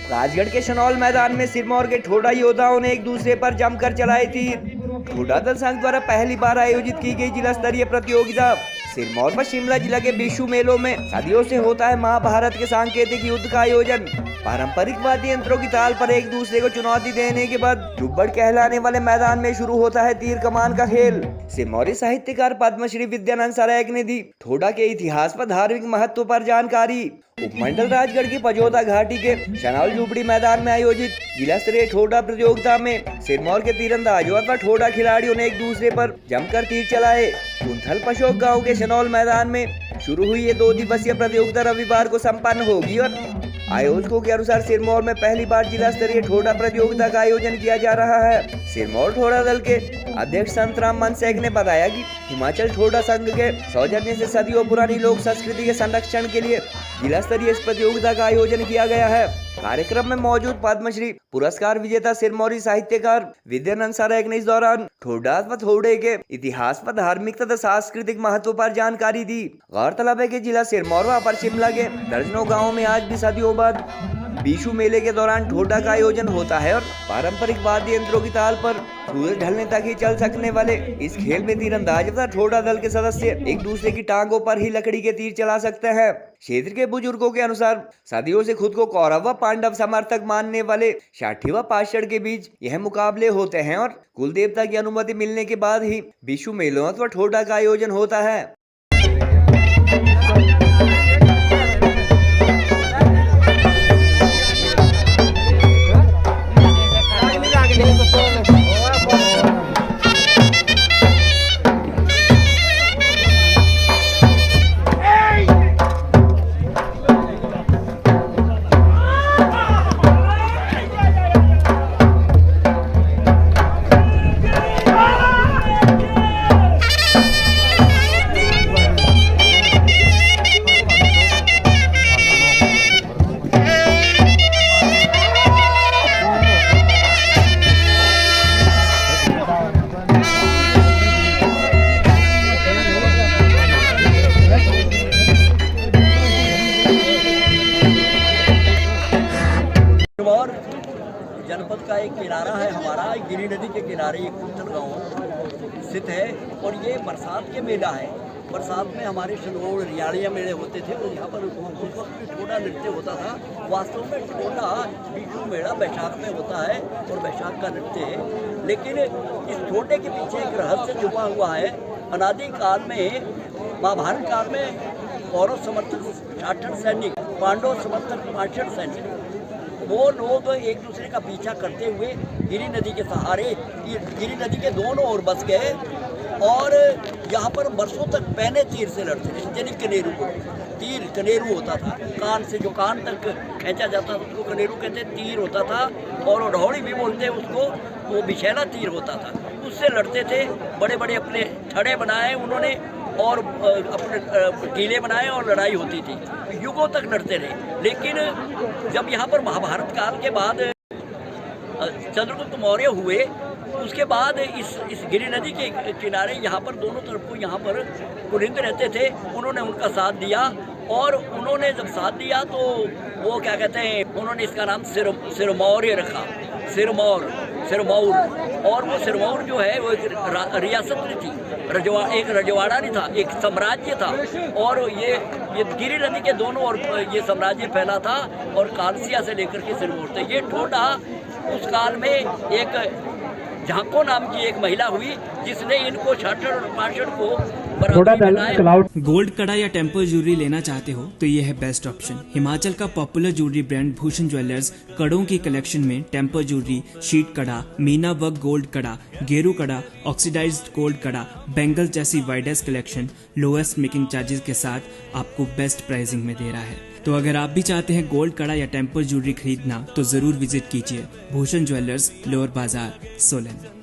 राजगढ़ के शनौल मैदान में सिरमौर के ठोडा योद्धाओं ने एक दूसरे पर जमकर चलाए तीर। ठोडा दल संघ द्वारा पहली बार आयोजित की गई जिला स्तरीय प्रतियोगिता सिरमौर व शिमला जिला के बिशु मेलों में सदियों से होता है महाभारत के सांकेतिक युद्ध का आयोजन। पारंपरिक वाद्य यंत्रों की ताल पर एक दूसरे को चुनौती देने के बाद जुब्बड़ कहलाने वाले मैदान में शुरू होता है तीर कमान का खेल। सिरमौरी साहित्यकार पद्मश्री विद्यानंद सरायक ने दी ठोडा के इतिहास व धार्मिक महत्व पर जानकारी। उपमंडल राजगढ़ की पजोता घाटी के शनौल झुपड़ी मैदान में आयोजित जिला स्तरीय ठोडा प्रतियोगिता में सिरमौर के तीरंदाजों व ठोडा खिलाड़ियों ने एक दूसरे पर जमकर तीर चलाए। कुंथल पशोक गांव के शनौल मैदान में शुरू हुई ये 2 दिवसीय प्रतियोगिता रविवार को संपन्न होगी और आयोजकों के अनुसार सिरमौर में पहली बार जिला स्तरीय ठोडा प्रतियोगिता का आयोजन किया जा रहा है। सिरमौर ठोडा दल के अध्यक्ष संतराम मनसेक ने बताया कि हिमाचल ठोडा संघ के सौजन्य से सदियों पुरानी लोक संस्कृति के संरक्षण के लिए जिला स्तरीय इस प्रतियोगिता का आयोजन किया गया है। कार्यक्रम में मौजूद पद्मश्री पुरस्कार विजेता सिरमौरी साहित्यकार विद्यानंद सरायक ने इस दौरान ठोडा व ठोडे के इतिहास व धार्मिक तथा सांस्कृतिक महत्व पर जानकारी दी। गौरतलब है कि जिला सिरमौर व अपर शिमला के दर्जनों गाँव में आज भी सदियों बाद बिशु मेले के दौरान ठोडा का आयोजन होता है और पारंपरिक वाद्य यंत्रों की ताल पर सूरज ढलने तक ही चल सकने वाले इस खेल में तीरंदाज तथा ठोडा दल के सदस्य एक दूसरे की टांगों पर ही लकड़ी के तीर चला सकते हैं। क्षेत्र के बुजुर्गों के अनुसार सदियों से खुद को कौरव व पांडव समर्थक मानने वाले षाठी व पाषाण के बीच यह मुकाबले होते हैं और कुल देवता की अनुमति मिलने के बाद ही बिशु मेलों व ठोडा का आयोजन होता है। जनपद का एक किनारा है हमारा, गिरी नदी के किनारे एक कुंथल गाँव स्थित है और ये बरसात के मेला है। बरसात में हमारे शनौल रियाड़िया मेले होते थे और यहाँ पर उस वक्त भी ठोडा नृत्य होता था। वास्तव में ठोडा बिशु मेला बैसाख में होता है और बैसाख का नृत्य है, लेकिन इस ठोडे के पीछे एक रहस्य छुपा हुआ है। अनादि काल में, महाभारत काल में कौरव समर्थक 68 सैनिक, पांडव समर्थक 65 सैनिक, वो लोग एक दूसरे का पीछा करते हुए गिरी नदी के सहारे गिरी नदी के दोनों ओर बस गए और यहाँ पर बरसों तक पहने तीर से लड़ते थे। यानी कनेरू को तीर कनेरू होता था, कान से जो कान तक खींचा जाता था उसको कनेरू कहते, तीर होता था और ढौड़ी भी बोलते उसको, वो विशैला तीर होता था, उससे लड़ते थे। बड़े बड़े अपने छड़े बनाए उन्होंने और अपने टीले बनाए और लड़ाई होती थी, युगों तक लड़ते रहे। लेकिन जब यहाँ पर महाभारत काल के बाद चंद्रगुप्त मौर्य हुए, उसके बाद इस गिरी नदी के किनारे यहाँ पर दोनों तरफ को यहाँ पर कुलिंद रहते थे, उन्होंने उनका साथ दिया और उन्होंने जब साथ दिया तो वो क्या कहते हैं, उन्होंने इसका नाम सिरमौर्य रखा, सिरमौर। और वो सिरमौर जो है वो एक रियासत नहीं थी, एक रजवाड़ा नहीं था, एक साम्राज्य था और ये गिरी नदी के दोनों ओर ये साम्राज्य फैला था और कालसिया से लेकर के सिरमौर तक। ये ठोडा उस काल में एक झांको नाम की एक महिला हुई जिसने इनको छाछड़ और पाछड़ को गोल्ड कड़ा या टेम्पल ज्वेलरी लेना चाहते हो तो ये है बेस्ट ऑप्शन। हिमाचल का popular jewellery brand Bhushan jewellers कड़ों की कलेक्शन में टेम्पल ज्वेलरी, शीट कड़ा, मीना वर्क गोल्ड कड़ा, गेरू कड़ा, ऑक्सीडाइज्ड गोल्ड कड़ा, बैंगल्स जैसी widest collection lowest making charges के साथ आपको बेस्ट प्राइसिंग में दे रहा है। तो अगर आप भी चाहते हैं गोल्ड कड़ा या टेम्पल ज्वेलरी खरीदना तो जरूर विजिट कीजिए भूषण ज्वेलर्स, लोअर बाजार, सोलन।